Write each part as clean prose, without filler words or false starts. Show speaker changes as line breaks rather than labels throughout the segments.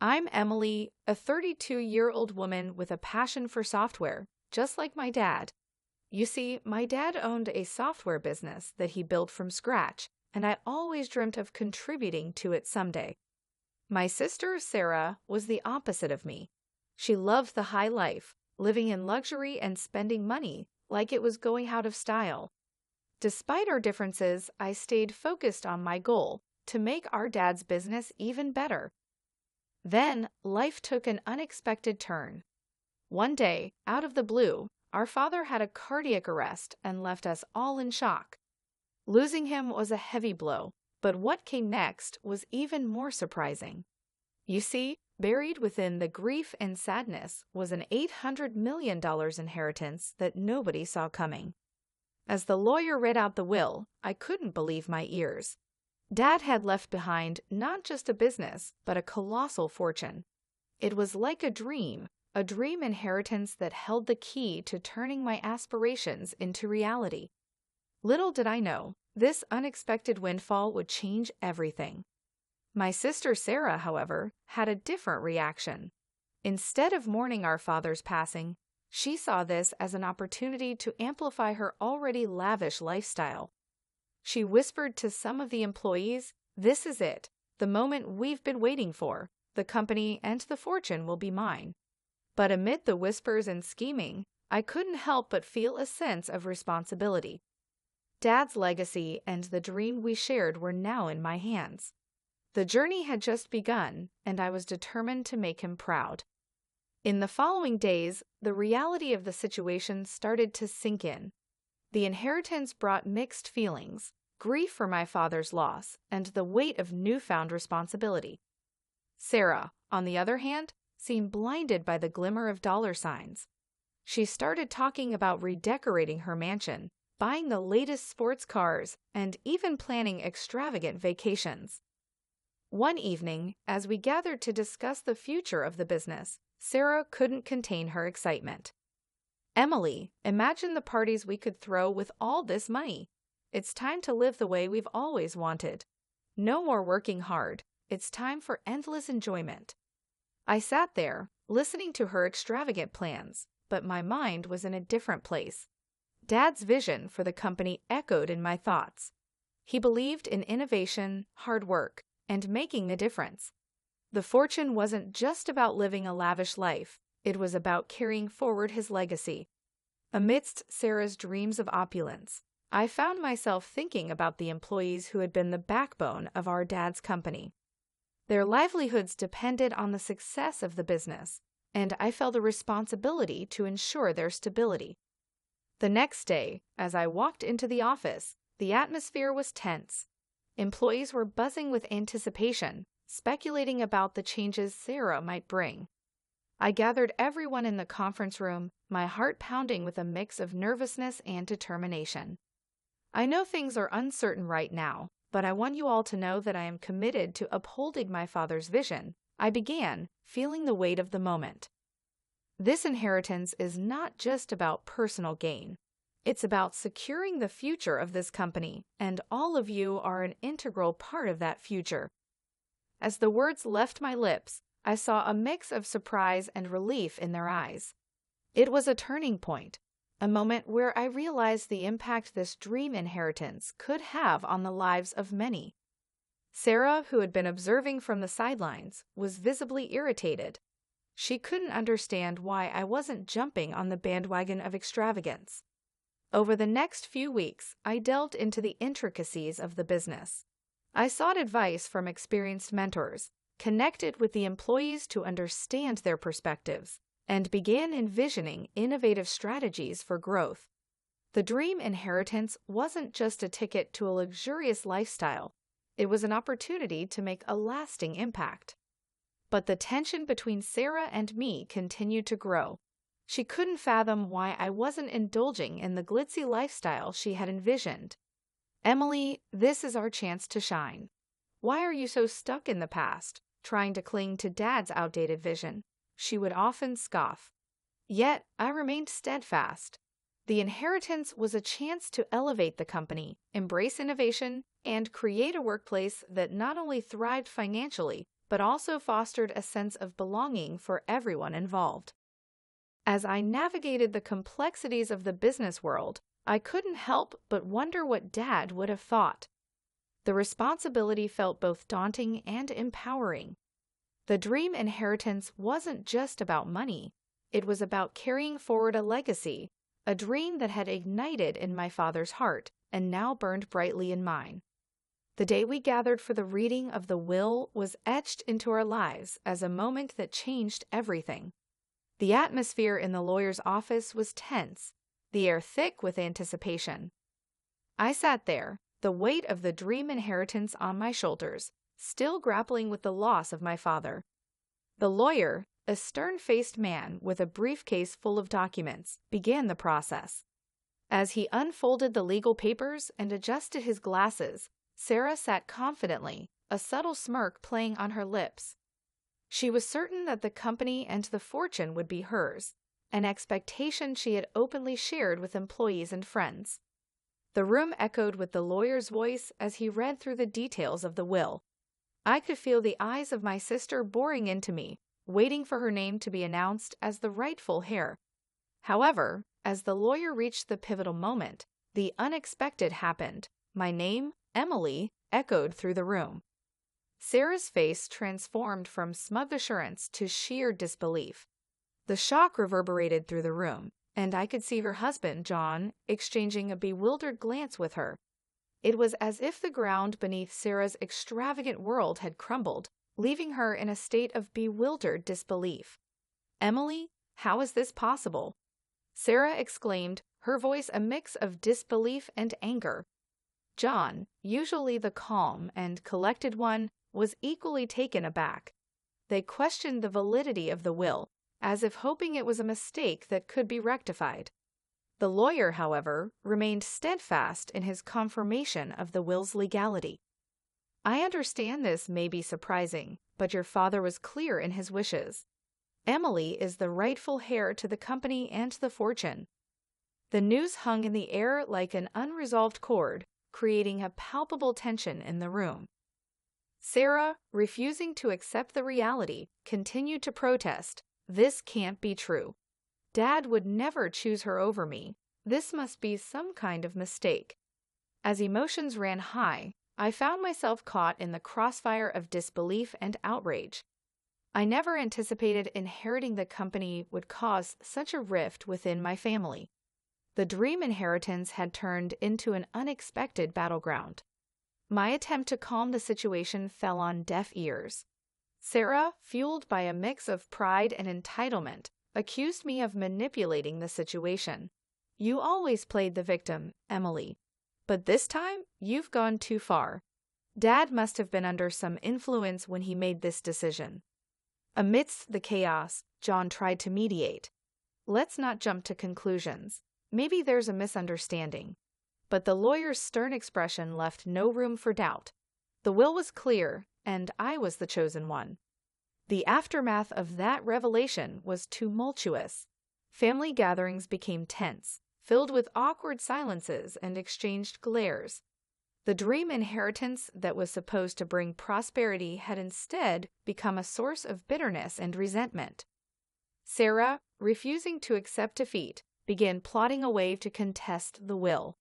I'm Emily, a 32-year-old woman with a passion for software, just like my dad. You see, my dad owned a software business that he built from scratch, and I always dreamt of contributing to it someday. My sister, Sarah, was the opposite of me. She loved the high life, living in luxury and spending money like it was going out of style. Despite our differences, I stayed focused on my goal to make our dad's business even better. Then, life took an unexpected turn. One day, out of the blue, our father had a cardiac arrest and left us all in shock. Losing him was a heavy blow, but what came next was even more surprising. You see, buried within the grief and sadness was an $800 million inheritance that nobody saw coming. As the lawyer read out the will, I couldn't believe my ears. Dad had left behind not just a business, but a colossal fortune. It was like a dream inheritance that held the key to turning my aspirations into reality. Little did I know, this unexpected windfall would change everything. My sister Sarah, however, had a different reaction. Instead of mourning our father's passing, she saw this as an opportunity to amplify her already lavish lifestyle. She whispered to some of the employees, "This is it, the moment we've been waiting for. The company and the fortune will be mine." But amid the whispers and scheming, I couldn't help but feel a sense of responsibility. Dad's legacy and the dream we shared were now in my hands. The journey had just begun, and I was determined to make him proud. In the following days, the reality of the situation started to sink in. The inheritance brought mixed feelings, grief for my father's loss, and the weight of newfound responsibility. Sarah, on the other hand, seemed blinded by the glimmer of dollar signs. She started talking about redecorating her mansion, buying the latest sports cars, and even planning extravagant vacations. One evening, as we gathered to discuss the future of the business, Sarah couldn't contain her excitement. "Emily, imagine the parties we could throw with all this money. It's time to live the way we've always wanted. No more working hard. It's time for endless enjoyment." I sat there, listening to her extravagant plans, but my mind was in a different place. Dad's vision for the company echoed in my thoughts. He believed in innovation, hard work, and making a difference. The fortune wasn't just about living a lavish life, it was about carrying forward his legacy. Amidst Sarah's dreams of opulence, I found myself thinking about the employees who had been the backbone of our dad's company. Their livelihoods depended on the success of the business, and I felt a responsibility to ensure their stability. The next day, as I walked into the office, the atmosphere was tense. Employees were buzzing with anticipation, speculating about the changes Sarah might bring. I gathered everyone in the conference room, my heart pounding with a mix of nervousness and determination. "I know things are uncertain right now, but I want you all to know that I am committed to upholding my father's vision," I began, feeling the weight of the moment. "This inheritance is not just about personal gain. It's about securing the future of this company, and all of you are an integral part of that future." As the words left my lips, I saw a mix of surprise and relief in their eyes. It was a turning point, a moment where I realized the impact this dream inheritance could have on the lives of many. Sarah, who had been observing from the sidelines, was visibly irritated. She couldn't understand why I wasn't jumping on the bandwagon of extravagance. Over the next few weeks, I delved into the intricacies of the business. I sought advice from experienced mentors, connected with the employees to understand their perspectives, and began envisioning innovative strategies for growth. The dream inheritance wasn't just a ticket to a luxurious lifestyle, it was an opportunity to make a lasting impact. But the tension between Sarah and me continued to grow. She couldn't fathom why I wasn't indulging in the glitzy lifestyle she had envisioned. "Emily, this is our chance to shine. Why are you so stuck in the past, trying to cling to Dad's outdated vision?" she would often scoff. Yet I remained steadfast. The inheritance was a chance to elevate the company, embrace innovation, and create a workplace that not only thrived financially, but also fostered a sense of belonging for everyone involved. As I navigated the complexities of the business world, I couldn't help but wonder what Dad would have thought. The responsibility felt both daunting and empowering. The dream inheritance wasn't just about money. It was about carrying forward a legacy, a dream that had ignited in my father's heart and now burned brightly in mine. The day we gathered for the reading of the will was etched into our lives as a moment that changed everything. The atmosphere in the lawyer's office was tense, the air thick with anticipation. I sat there, the weight of the dream inheritance on my shoulders, still grappling with the loss of my father. The lawyer, a stern-faced man with a briefcase full of documents, began the process. As he unfolded the legal papers and adjusted his glasses, Sarah sat confidently, a subtle smirk playing on her lips. She was certain that the company and the fortune would be hers, an expectation she had openly shared with employees and friends. The room echoed with the lawyer's voice as he read through the details of the will. I could feel the eyes of my sister boring into me, waiting for her name to be announced as the rightful heir. However, as the lawyer reached the pivotal moment, the unexpected happened. My name, Emily, echoed through the room. Sarah's face transformed from smug assurance to sheer disbelief. The shock reverberated through the room, and I could see her husband, John, exchanging a bewildered glance with her. It was as if the ground beneath Sarah's extravagant world had crumbled, leaving her in a state of bewildered disbelief. "Emily, how is this possible?" Sarah exclaimed, her voice a mix of disbelief and anger. John, usually the calm and collected one, was equally taken aback. They questioned the validity of the will, as if hoping it was a mistake that could be rectified. The lawyer, however, remained steadfast in his confirmation of the will's legality. "I understand this may be surprising, but your father was clear in his wishes. Emily is the rightful heir to the company and the fortune." The news hung in the air like an unresolved chord, creating a palpable tension in the room. Sarah, refusing to accept the reality, continued to protest. "This can't be true. Dad would never choose her over me. This must be some kind of mistake." As emotions ran high, I found myself caught in the crossfire of disbelief and outrage. I never anticipated inheriting the company would cause such a rift within my family. The dream inheritance had turned into an unexpected battleground. My attempt to calm the situation fell on deaf ears. Sarah, fueled by a mix of pride and entitlement, accused me of manipulating the situation. "You always played the victim, Emily. But this time, you've gone too far. Dad must have been under some influence when he made this decision." Amidst the chaos, John tried to mediate. "Let's not jump to conclusions. Maybe there's a misunderstanding." But the lawyer's stern expression left no room for doubt. The will was clear, and I was the chosen one. The aftermath of that revelation was tumultuous. Family gatherings became tense, filled with awkward silences and exchanged glares. The dream inheritance that was supposed to bring prosperity had instead become a source of bitterness and resentment. Sarah, refusing to accept defeat, began plotting a way to contest the will.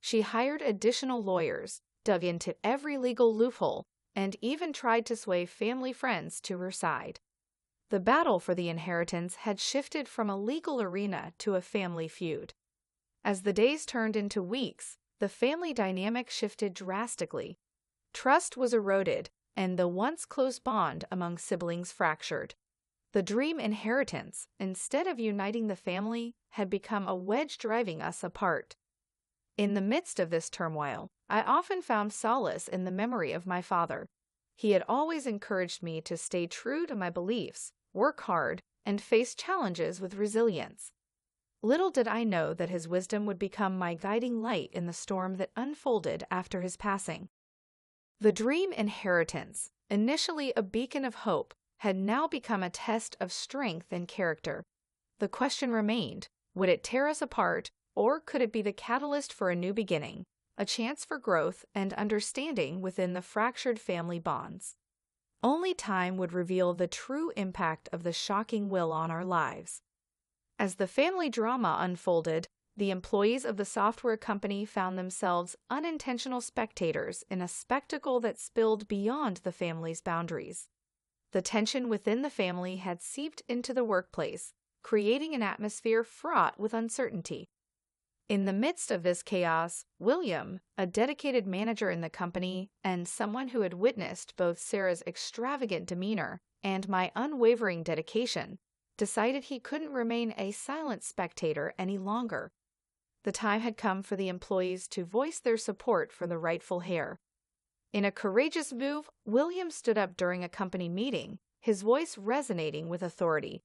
She hired additional lawyers, dug into every legal loophole, and even tried to sway family friends to her side. The battle for the inheritance had shifted from a legal arena to a family feud. As the days turned into weeks, the family dynamic shifted drastically. Trust was eroded, and the once close bond among siblings fractured. The dream inheritance, instead of uniting the family, had become a wedge driving us apart. In the midst of this turmoil, I often found solace in the memory of my father. He had always encouraged me to stay true to my beliefs, work hard, and face challenges with resilience. Little did I know that his wisdom would become my guiding light in the storm that unfolded after his passing. The dream inheritance, initially a beacon of hope, had now become a test of strength and character. The question remained, would it tear us apart, or could it be the catalyst for a new beginning, a chance for growth and understanding within the fractured family bonds? Only time would reveal the true impact of the shocking will on our lives. As the family drama unfolded, the employees of the software company found themselves unintentional spectators in a spectacle that spilled beyond the family's boundaries. The tension within the family had seeped into the workplace, creating an atmosphere fraught with uncertainty. In the midst of this chaos, William, a dedicated manager in the company and someone who had witnessed both Sarah's extravagant demeanor and my unwavering dedication, decided he couldn't remain a silent spectator any longer. The time had come for the employees to voice their support for the rightful heir. In a courageous move, William stood up during a company meeting, his voice resonating with authority.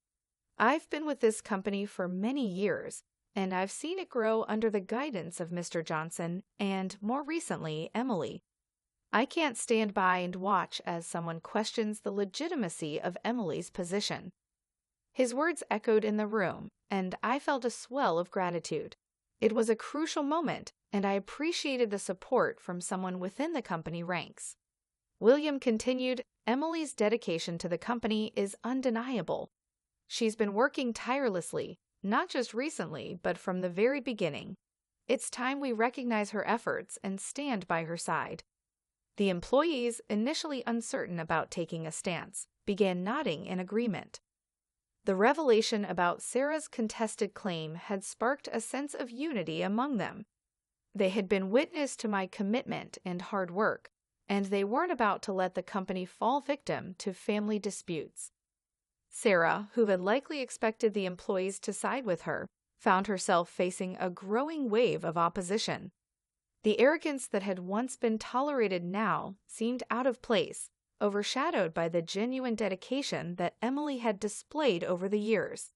"I've been with this company for many years, and I've seen it grow under the guidance of Mr. Johnson and, more recently, Emily. I can't stand by and watch as someone questions the legitimacy of Emily's position." His words echoed in the room, and I felt a swell of gratitude. It was a crucial moment, and I appreciated the support from someone within the company ranks. William continued, "Emily's dedication to the company is undeniable. She's been working tirelessly, not just recently, but from the very beginning. It's time we recognize her efforts and stand by her side." The employees, initially uncertain about taking a stance, began nodding in agreement. The revelation about Sarah's contested claim had sparked a sense of unity among them. They had been witness to my commitment and hard work, and they weren't about to let the company fall victim to family disputes. Sarah, who had likely expected the employees to side with her, found herself facing a growing wave of opposition. The arrogance that had once been tolerated now seemed out of place, overshadowed by the genuine dedication that Emily had displayed over the years.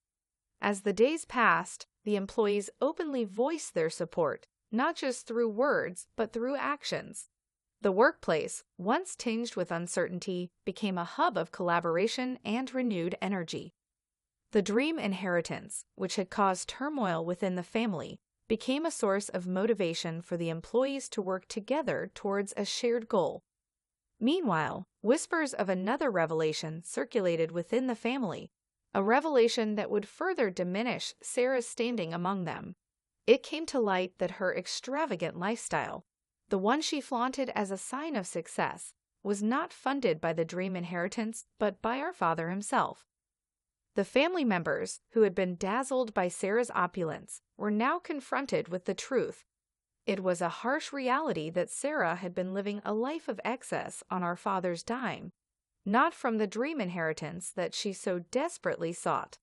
As the days passed, the employees openly voiced their support, not just through words, but through actions. The workplace, once tinged with uncertainty, became a hub of collaboration and renewed energy. The dream inheritance, which had caused turmoil within the family, became a source of motivation for the employees to work together towards a shared goal. Meanwhile, whispers of another revelation circulated within the family, a revelation that would further diminish Sarah's standing among them. It came to light that her extravagant lifestyle, the one she flaunted as a sign of success, was not funded by the dream inheritance, but by our father himself. The family members, who had been dazzled by Sarah's opulence, were now confronted with the truth. It was a harsh reality that Sarah had been living a life of excess on our father's dime, not from the dream inheritance that she so desperately sought.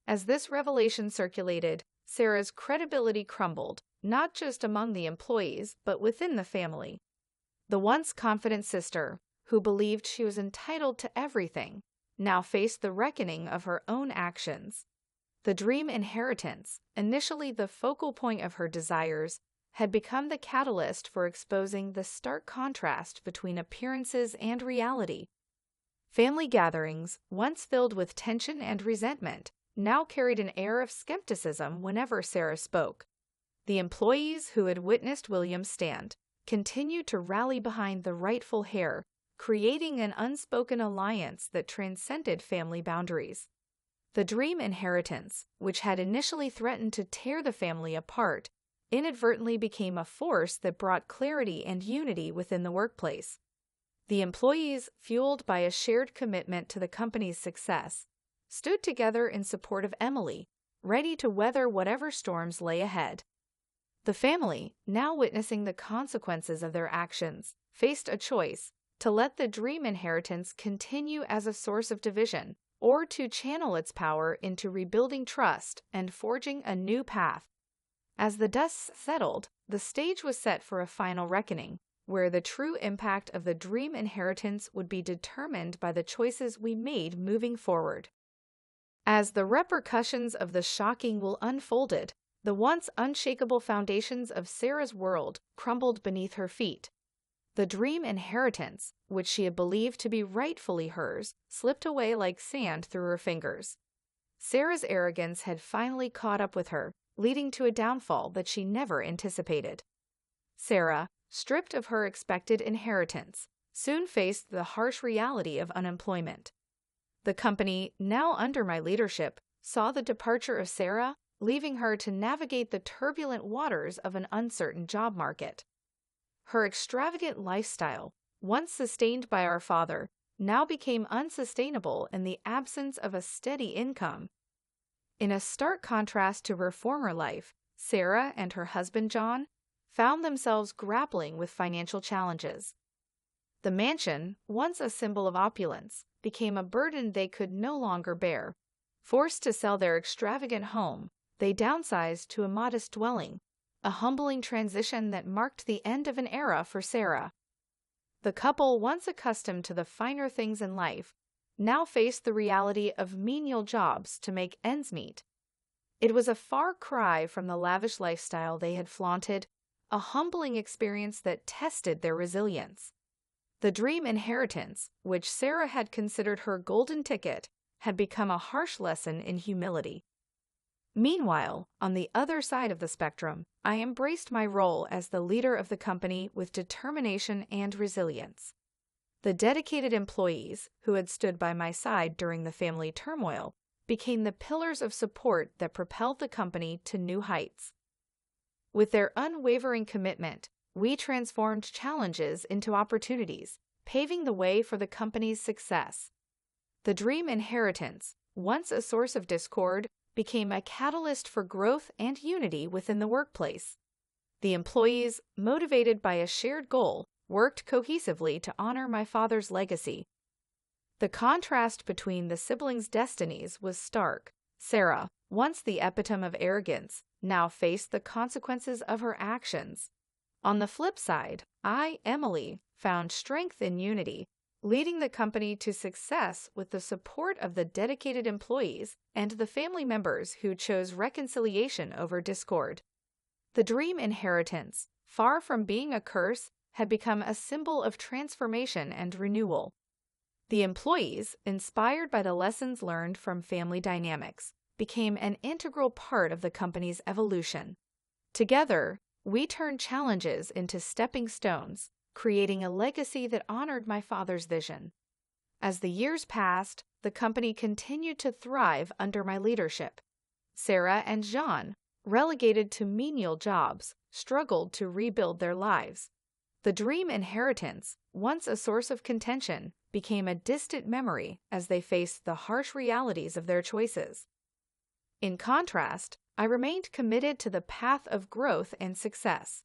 As this revelation circulated, Sarah's credibility crumbled, not just among the employees, but within the family. The once confident sister, who believed she was entitled to everything, now faced the reckoning of her own actions. The dream inheritance, initially the focal point of her desires, had become the catalyst for exposing the stark contrast between appearances and reality. Family gatherings, once filled with tension and resentment, now carried an air of skepticism whenever Sarah spoke. The employees who had witnessed William's stand continued to rally behind the rightful heir, creating an unspoken alliance that transcended family boundaries. The dream inheritance, which had initially threatened to tear the family apart, inadvertently became a force that brought clarity and unity within the workplace. The employees, fueled by a shared commitment to the company's success, stood together in support of Emily, ready to weather whatever storms lay ahead. The family, now witnessing the consequences of their actions, faced a choice: to let the dream inheritance continue as a source of division, or to channel its power into rebuilding trust and forging a new path. As the dust settled, the stage was set for a final reckoning, where the true impact of the dream inheritance would be determined by the choices we made moving forward. As the repercussions of the shocking will unfolded, the once unshakable foundations of Sarah's world crumbled beneath her feet. The dream inheritance, which she had believed to be rightfully hers, slipped away like sand through her fingers. Sarah's arrogance had finally caught up with her, leading to a downfall that she never anticipated. Sarah, stripped of her expected inheritance, soon faced the harsh reality of unemployment. The company, now under my leadership, saw the departure of Sarah, leaving her to navigate the turbulent waters of an uncertain job market. Her extravagant lifestyle, once sustained by our father, now became unsustainable in the absence of a steady income. In a stark contrast to her former life, Sarah and her husband John found themselves grappling with financial challenges. The mansion, once a symbol of opulence, became a burden they could no longer bear. Forced to sell their extravagant home, they downsized to a modest dwelling, a humbling transition that marked the end of an era for Sarah. The couple, once accustomed to the finer things in life, now faced the reality of menial jobs to make ends meet. It was a far cry from the lavish lifestyle they had flaunted, a humbling experience that tested their resilience. The dream inheritance, which Sarah had considered her golden ticket, had become a harsh lesson in humility. Meanwhile, on the other side of the spectrum, I embraced my role as the leader of the company with determination and resilience. The dedicated employees who had stood by my side during the family turmoil became the pillars of support that propelled the company to new heights. With their unwavering commitment, we transformed challenges into opportunities, paving the way for the company's success. The dream inheritance, once a source of discord, became a catalyst for growth and unity within the workplace. The employees, motivated by a shared goal, worked cohesively to honor my father's legacy. The contrast between the siblings' destinies was stark. Sarah, once the epitome of arrogance, now faced the consequences of her actions. On the flip side, I, Emily, found strength in unity, leading the company to success with the support of the dedicated employees and the family members who chose reconciliation over discord. The dream inheritance, far from being a curse, had become a symbol of transformation and renewal. The employees, inspired by the lessons learned from family dynamics, became an integral part of the company's evolution. Together, we turned challenges into stepping stones, creating a legacy that honored my father's vision. As the years passed, the company continued to thrive under my leadership. Sarah and Jean, relegated to menial jobs, struggled to rebuild their lives. The dream inheritance, once a source of contention, became a distant memory as they faced the harsh realities of their choices. In contrast, I remained committed to the path of growth and success.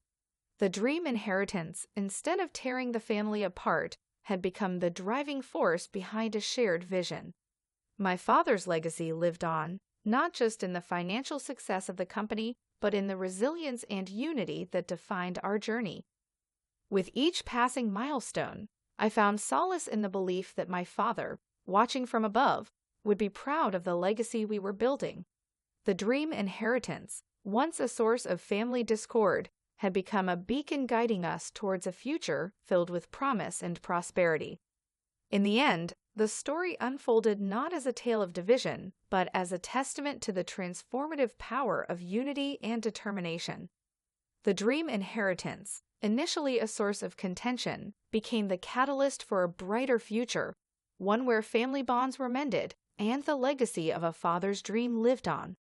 The dream inheritance, instead of tearing the family apart, had become the driving force behind a shared vision. My father's legacy lived on, not just in the financial success of the company, but in the resilience and unity that defined our journey. With each passing milestone, I found solace in the belief that my father, watching from above, would be proud of the legacy we were building. The dream inheritance, once a source of family discord, had become a beacon guiding us towards a future filled with promise and prosperity. In the end, the story unfolded not as a tale of division, but as a testament to the transformative power of unity and determination. The dream inheritance, initially a source of contention, became the catalyst for a brighter future, one where family bonds were mended and the legacy of a father's dream lived on.